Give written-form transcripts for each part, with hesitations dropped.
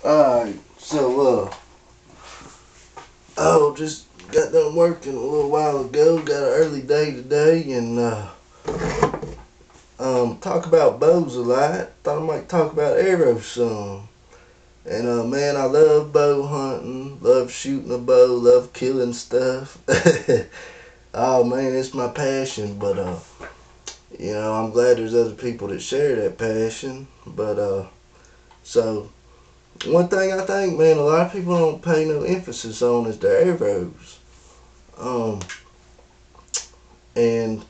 Alright, so, just got done working a little while ago. Got an early day today, and, talk about bows a lot. Thought I might talk about arrows some. And, man, I love bow hunting, love shooting a bow, love killing stuff. Oh, man, it's my passion, but, I'm glad there's other people that share that passion. But, so, one thing I think, man, a lot of people don't pay no emphasis on is their arrows. Um, and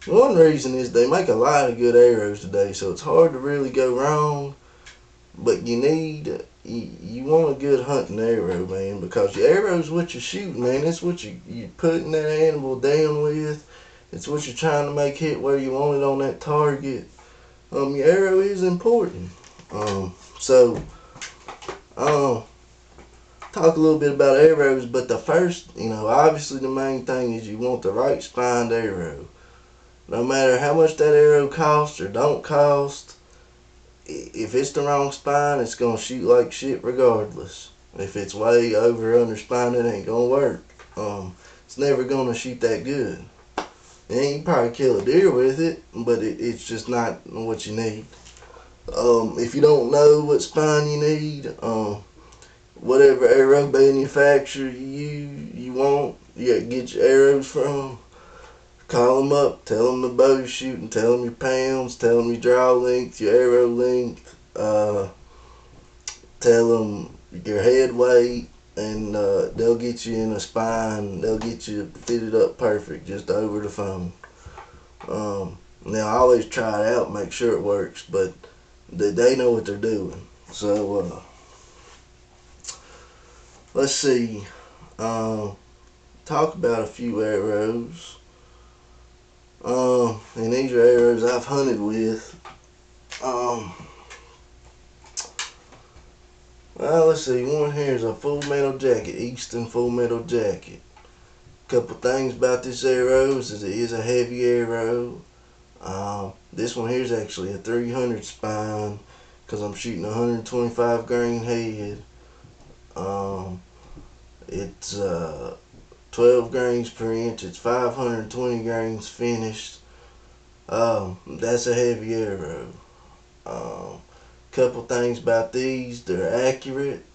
one reason is they make a lot of good arrows today, so it's hard to really go wrong. But you want a good hunting arrow, man, because your arrow's what you're shooting, man. It's what you're putting that animal down with. It's what you're trying to make hit where you want it on that target. Your arrow is important. So um, talk a little bit about arrows, but the first, obviously the main thing is you want the right spined arrow. No matter how much that arrow costs or don't cost, if it's the wrong spine, it's gonna shoot like shit regardless. If it's way over or under spine, it ain't gonna work. It's never gonna shoot that good. And you can probably kill a deer with it, but it's just not what you need. If you don't know what spine you need, whatever arrow manufacturer you want, you gotta get your arrows from. Call them up, tell them the bow you're shooting, tell them your pounds, tell them your draw length, your arrow length, tell them your head weight, and they'll get you in a spine. They'll get you fitted up perfect just over the phone. Now, I always try it out, make sure it works, but they know what they're doing. So, let's see. Um, talk about a few arrows. And these are arrows I've hunted with. Um, well, let's see. One here is a full metal jacket, Easton full metal jacket. Couple things about this arrow is it is a heavy arrow. This one here is actually a 300 spine because I'm shooting a 125 grain head. It's 12 grains per inch. It's 520 grains finished. That's a heavy arrow. Couple things about these: they're accurate.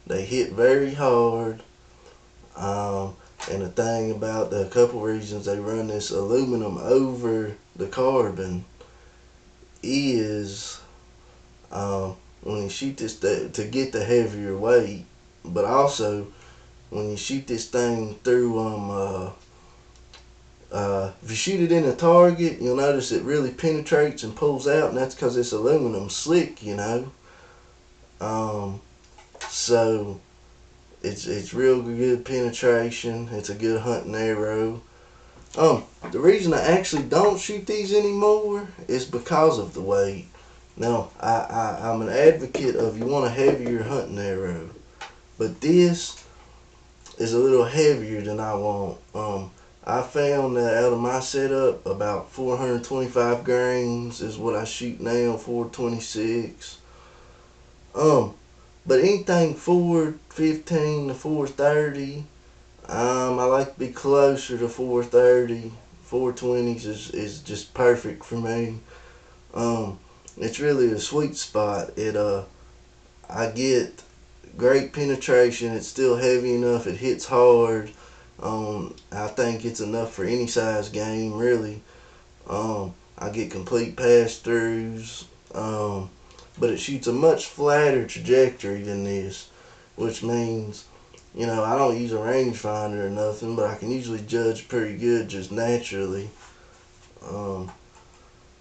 They hit very hard. And the thing about a couple reasons they run this aluminum over the carbon is when you shoot this to get the heavier weight, but also when you shoot this thing through if you shoot it in a target, you'll notice it really penetrates and pulls out, and that's because it's aluminum slick. Um, so it's real good penetration. It's a good hunting arrow. The reason I actually don't shoot these anymore is because of the weight. Now, I'm an advocate of you want a heavier hunting arrow, but this is a little heavier than I want. I found that out of my setup, about 425 grains is what I shoot now, 426. Um, but anything 415 to 430, I like to be closer to 430. 420s is just perfect for me. Um, it's really a sweet spot. I get great penetration. It's still heavy enough. It hits hard. I think it's enough for any size game, really. I get complete pass throughs. But it shoots a much flatter trajectory than this, which means, I don't use a rangefinder or nothing, but I can usually judge pretty good just naturally. Um,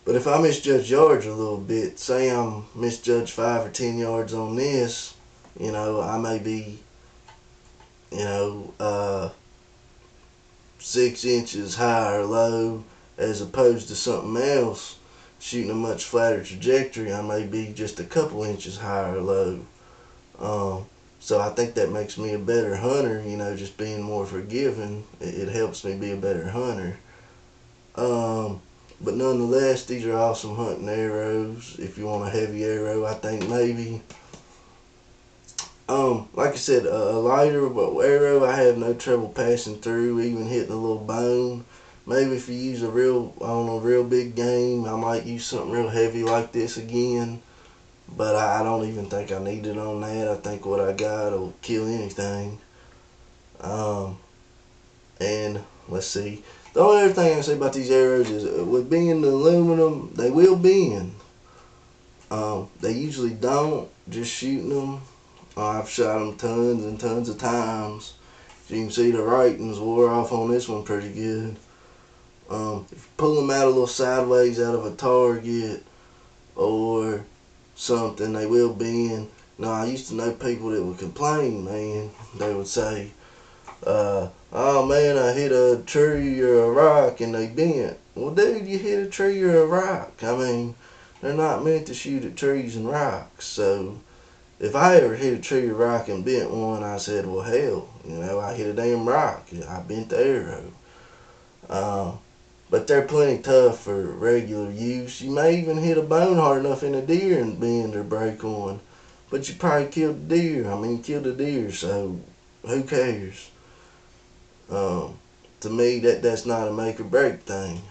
but if I misjudge yards a little bit, say I'm misjudged 5 or 10 yards on this, I may be, you know, uh, 6 inches high or low, as opposed to something else shooting a much flatter trajectory. I may be just a couple inches high or low. Um, so I think that makes me a better hunter. Just being more forgiving, it helps me be a better hunter. But nonetheless, these are awesome hunting arrows. If you want a heavy arrow, I think maybe Like I said, a lighter arrow I have no trouble passing through, even hitting a little bone. Maybe if you use on a real big game, I might use something real heavy like this again. But I don't even think I need it on that. I think what I got will kill anything. Um, and let's see. The only other thing I can say about these arrows is with being aluminum, they will bend. They usually don't. Just shooting them. I've shot them tons and tons of times. As you can see, the writings wore off on this one pretty good. If you pull them out a little sideways out of a target or something, they will bend. Now, I used to know people that would complain, man. They would say, oh man, I hit a tree or a rock and they bent. Well, dude, you hit a tree or a rock. I mean, they're not meant to shoot at trees and rocks. So, if I ever hit a tree or rock and bent one, I said, well, hell, I hit a damn rock. I bent the arrow. Uh, but they're plenty tough for regular use. You may even hit a bone hard enough in a deer and bend or break one. But you probably killed the deer. I mean, killed the deer, so who cares? To me, that's not a make or break thing.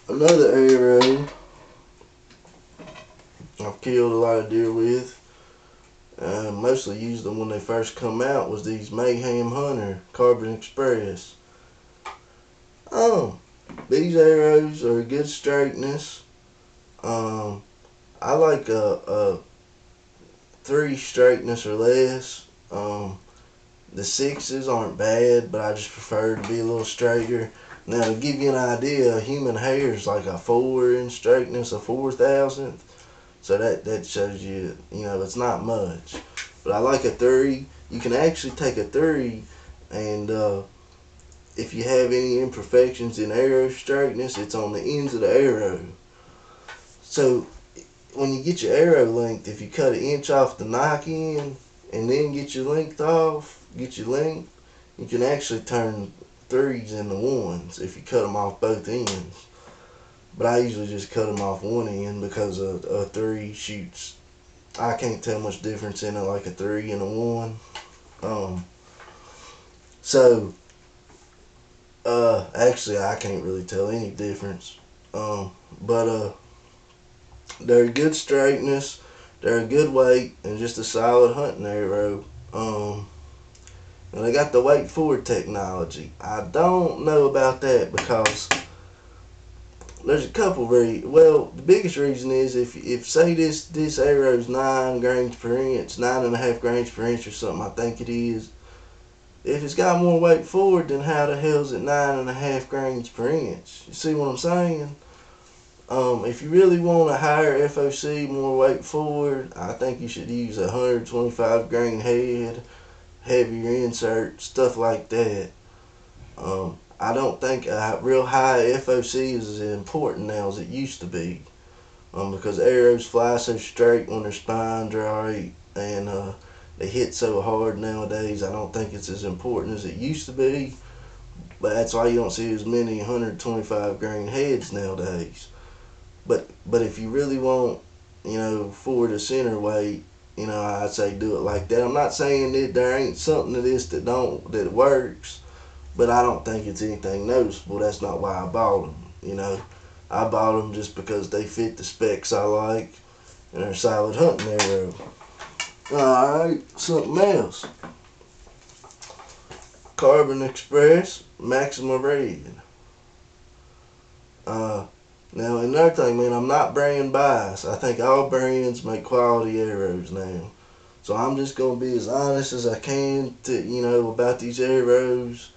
Another arrow I've killed a lot of deer with, mostly used them when they first come out, was these Mayhem Hunter Carbon Express. These arrows are a good straightness. I like a 3 straightness or less. The 6s aren't bad, but I just prefer to be a little straighter. Now, to give you an idea, human hair is like a 4 in straightness, a 4,000th. So that shows you, it's not much. But I like a 3. You can actually take a 3 and if you have any imperfections in arrow straightness, it's on the ends of the arrow. So when you get your arrow length, if you cut an inch off the knock end and then get your length, you can actually turn 3s into 1s if you cut them off both ends. But I usually just cut them off one end because a 3 shoots. I can't tell much difference in it like a 3 and a 1. So actually I can't really tell any difference. But they're a good straightness, they're a good weight, and just a solid hunting arrow. And they got the weight forward technology. I don't know about that because there's a couple the biggest reason is if say this arrow's 9 grains per inch, 9.5 grains per inch or something, I think it is. If it's got more weight forward, then how the hell is it 9.5 grains per inch? You see what I'm saying? If you really want a higher FOC, more weight forward, I think you should use a 125 grain head, heavier insert, stuff like that. I don't think a real high FOC is as important now as it used to be. Because arrows fly so straight when their spines are right, and they hit so hard nowadays. I don't think it's as important as it used to be. But that's why you don't see as many 125 grain heads nowadays. But if you really want, forward to center weight, I'd say do it like that. I'm not saying that there ain't something to this that works, but I don't think it's anything noticeable. That's not why I bought them. I bought them just because they fit the specs I like, and they're a solid hunting arrow. Alright, something else. Carbon Express Maxima Red. Now, another thing, man, I'm not brand biased. I think all brands make quality arrows now. So I'm just going to be as honest as I can about these arrows.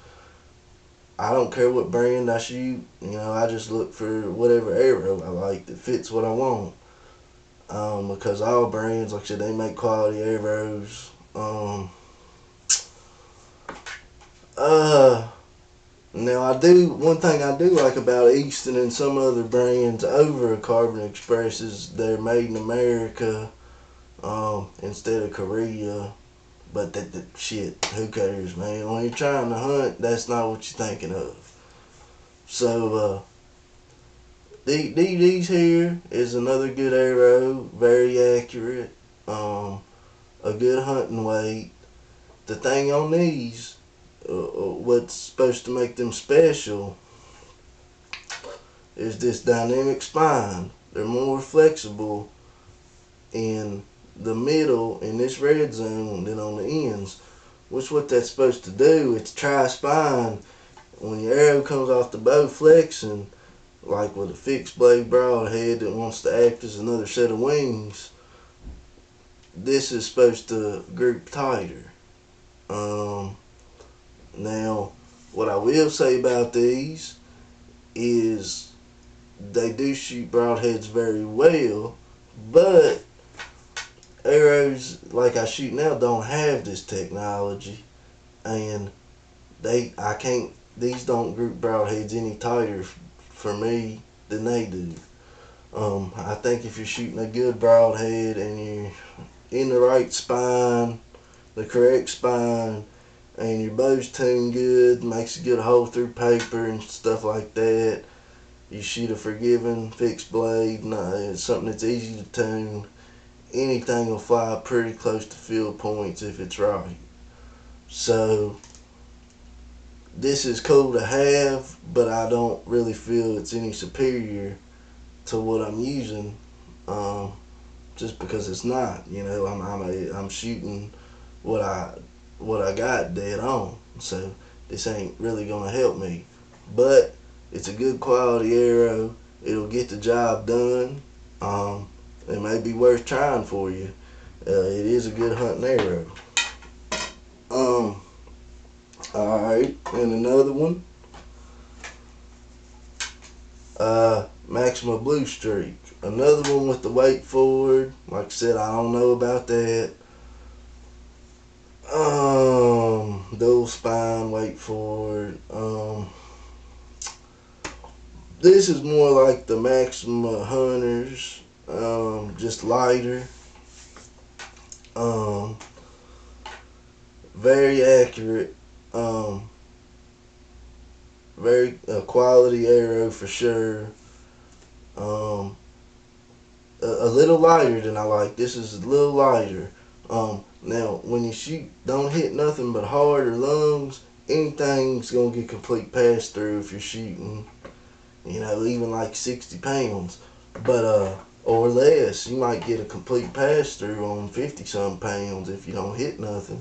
I don't care what brand I shoot. I just look for whatever arrow I like that fits what I want. Because all brands, like I said, they make quality arrows. Now one thing I do like about Easton and some other brands over Carbon Express is they're made in America instead of Korea. But shit, who cares, man? When you're trying to hunt, that's not what you're thinking of. So these here is another good arrow, very accurate. a good hunting weight. The thing on these, what's supposed to make them special, is this dynamic spine. They're more flexible in the middle in this red zone than on the ends. Which what that's supposed to do, it's tri-spine. When your arrow comes off the bow flexing, like with a fixed blade broadhead that wants to act as another set of wings, this is supposed to group tighter. Now, what I will say about these is they do shoot broadheads very well, but arrows like I shoot now don't have this technology, and these don't group broadheads any tighter for me than they do. I think if you're shooting a good broadhead and you're in the right spine, the correct spine, and your bow's tuned good, makes a good hole through paper and stuff like that, you shoot a forgiving fixed blade, it's something that's easy to tune, anything will fly pretty close to field points if it's right. So this is cool to have, but I don't really feel it's any superior to what I'm using, just because it's not. I'm shooting what I got dead on. So this ain't really gonna help me, but it's a good quality arrow. It'll get the job done. It may be worth trying for you. It is a good hunting arrow. Alright, and another one. Maxima Blue Streak. Another one with the weight forward. Like I said, I don't know about that. Dual spine, weight forward. This is more like the Maxima Hunters, just lighter. Very accurate. Very quality arrow for sure. A little lighter than I like. This is a little lighter. Now, when you shoot, don't hit nothing but heart or lungs. Anything's gonna get complete pass through if you're shooting, even like 60 pounds, but or less. You might get a complete pass through on 50 some pounds if you don't hit nothing.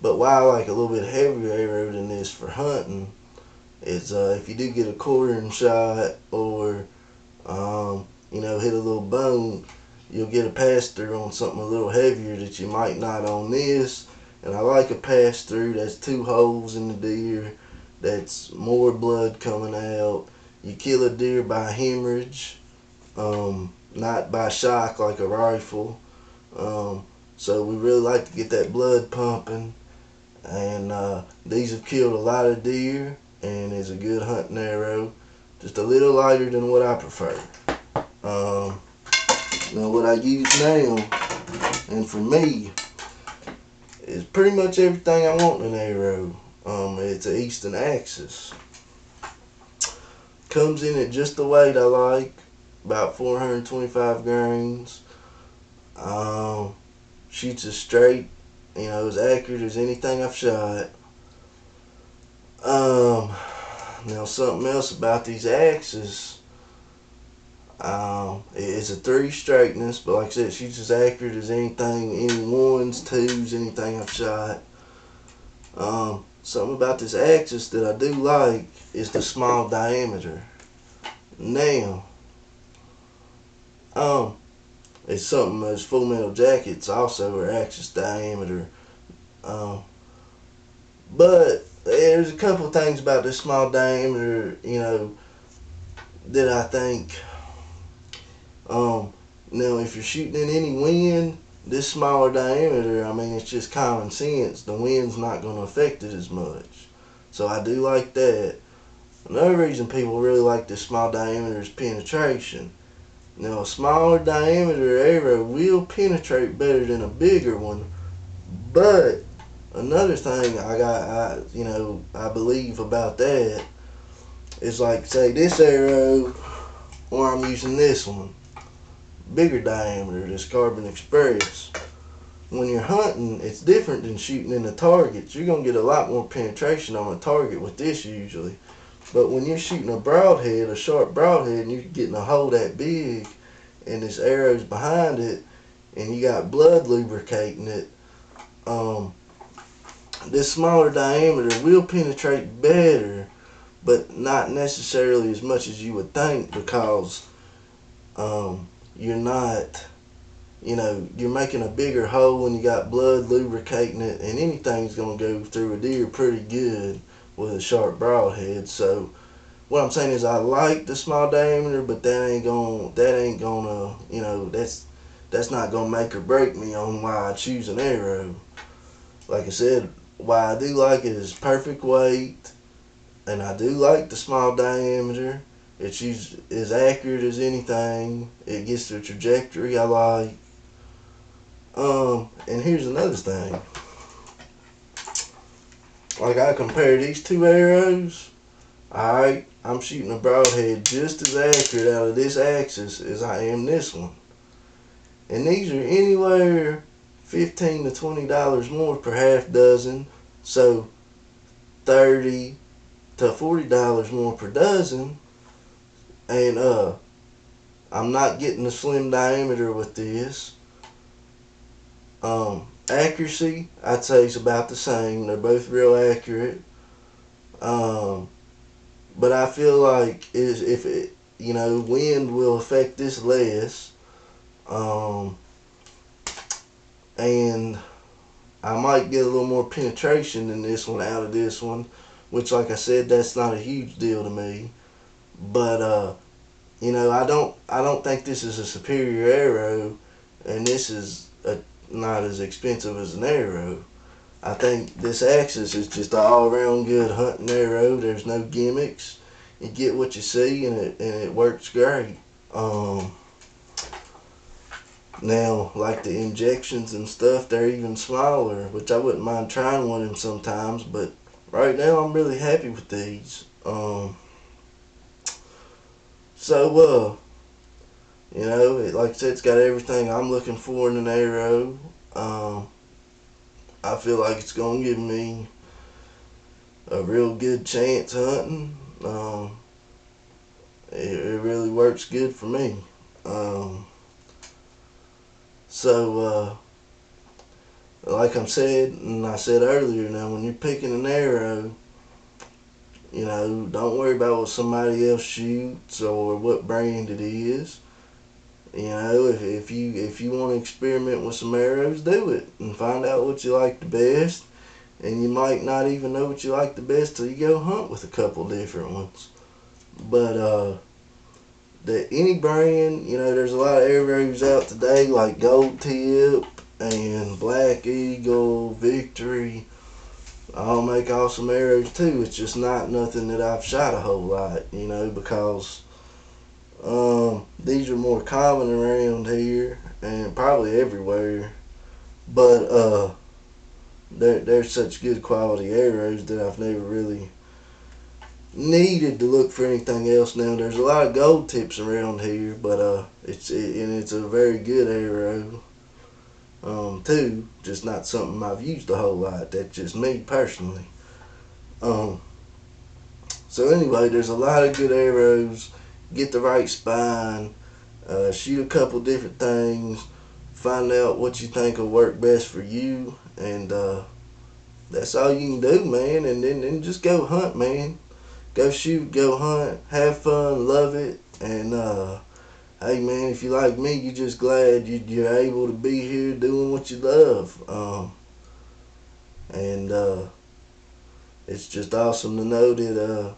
But why I like a little bit heavier arrow than this for hunting is if you do get a quartering shot or hit a little bone, you'll get a pass through on something a little heavier that you might not on this. And I like a pass through that's 2 holes in the deer, that's more blood coming out. You kill a deer by hemorrhage, not by shock like a rifle. So we really like to get that blood pumping, and these have killed a lot of deer and is a good hunting arrow, just a little lighter than what I prefer. Now what I use now, and for me, is pretty much everything I want in an arrow. It's an Easton Axis. Comes in at just the weight I like, about 425 grains. Shoots as straight, as accurate as anything I've shot. Now something else about these axes, it's a 3 straightness, but like I said, it shoots as accurate as anything, any 1s, 2s, anything I've shot. Something about this axis that I do like is the small diameter. Now, it's something those Full Metal Jackets also are axis diameter. But there's a couple of things about this small diameter, that I think, now if you're shooting in any wind, this smaller diameter, it's just common sense. The wind's not going to affect it as much. So I do like that. Another reason people really like this small diameter is penetration. Now a smaller diameter arrow will penetrate better than a bigger one, but another thing I believe about that is, like, say this arrow, or I'm using this one. bigger diameter, this Carbon Express. When you're hunting, it's different than shooting in the targets. You're going to get a lot more penetration on a target with this usually. But when you're shooting a broadhead, a sharp broadhead, and you're getting a hole that big, and this arrow's behind it, and you got blood lubricating it, this smaller diameter will penetrate better, but not necessarily as much as you would think, because you're not, you're making a bigger hole and you got blood lubricating it, and anything's going to go through a deer pretty good with a sharp broadhead. So what I'm saying is I like the small diameter, but that ain't gonna, that's not gonna make or break me on why I choose an arrow. Like I said, why I do like it is perfect weight, and I do like the small diameter. It's as accurate as anything. It gets the trajectory I like. And here's another thing. Like, I compare these two arrows. Alright, I'm shooting a broadhead just as accurate out of this axis as I am this one. And these are anywhere $15 to $20 more per half dozen. So $30 to $40 more per dozen. And I'm not getting the slim diameter with this. Accuracy, I'd say, is about the same. They're both real accurate. But I feel like if it, wind will affect this less. And I might get a little more penetration than this one out of this one, which, like I said, that's not a huge deal to me. But I don't think this is a superior arrow, and this is not as expensive as an arrow. I think this Axis is just an all-around good hunting arrow. There's no gimmicks. You get what you see, and it works great. Now, like the injections and stuff, they're even smaller, which I wouldn't mind trying one of them sometimes. But right now, I'm really happy with these. Like I said, it's got everything I'm looking for in an arrow. I feel like it's going to give me a real good chance hunting. It really works good for me. Like I said, and I said earlier, now when you're picking an arrow, don't worry about what somebody else shoots or what brand it is. If you want to experiment with some arrows, do it and find out what you like the best. And you might not even know what you like the best till you go hunt with a couple different ones. But any brand, there's a lot of arrows out today like Gold Tip and Black Eagle, Victory. I'll make awesome arrows too. It's just not nothing that I've shot a whole lot, because these are more common around here and probably everywhere. But they're such good quality arrows that I've never really needed to look for anything else. Now there's a lot of Gold Tips around here, but it's a very good arrow too. Just not something I've used a whole lot. That's just me personally. So anyway, there's a lot of good arrows. Get the right spine. Shoot a couple different things. Find out what you think will work best for you, and that's all you can do, man. And then just go hunt, man. Go shoot, go hunt, have fun, love it, and hey, man, if you like me, you're just glad you're able to be here doing what you love. And it's just awesome to know that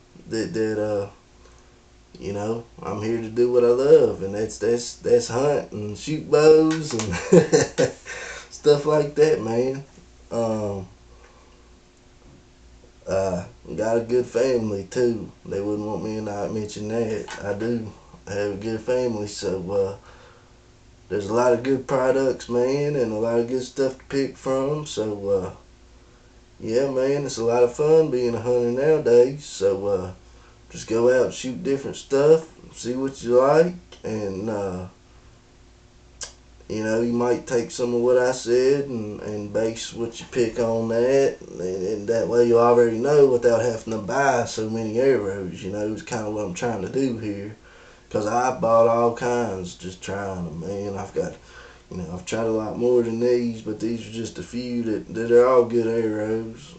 I'm here to do what I love, and that's hunt and shoot bows and stuff like that, man. Got a good family too. They wouldn't want me to not mention that. I do have a good family, so there's a lot of good products, man, and a lot of good stuff to pick from. So yeah, man, it's a lot of fun being a hunter nowadays. So just go out and shoot different stuff, see what you like, and You know, you might take some of what I said and base what you pick on that, and that way you already know without having to buy so many arrows. You know, it's kind of what I'm trying to do here. Because I bought all kinds just trying them, man. I've tried a lot more than these, but these are just a few that are all good arrows.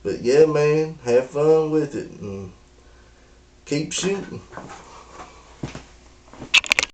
But yeah, man, have fun with it and keep shooting.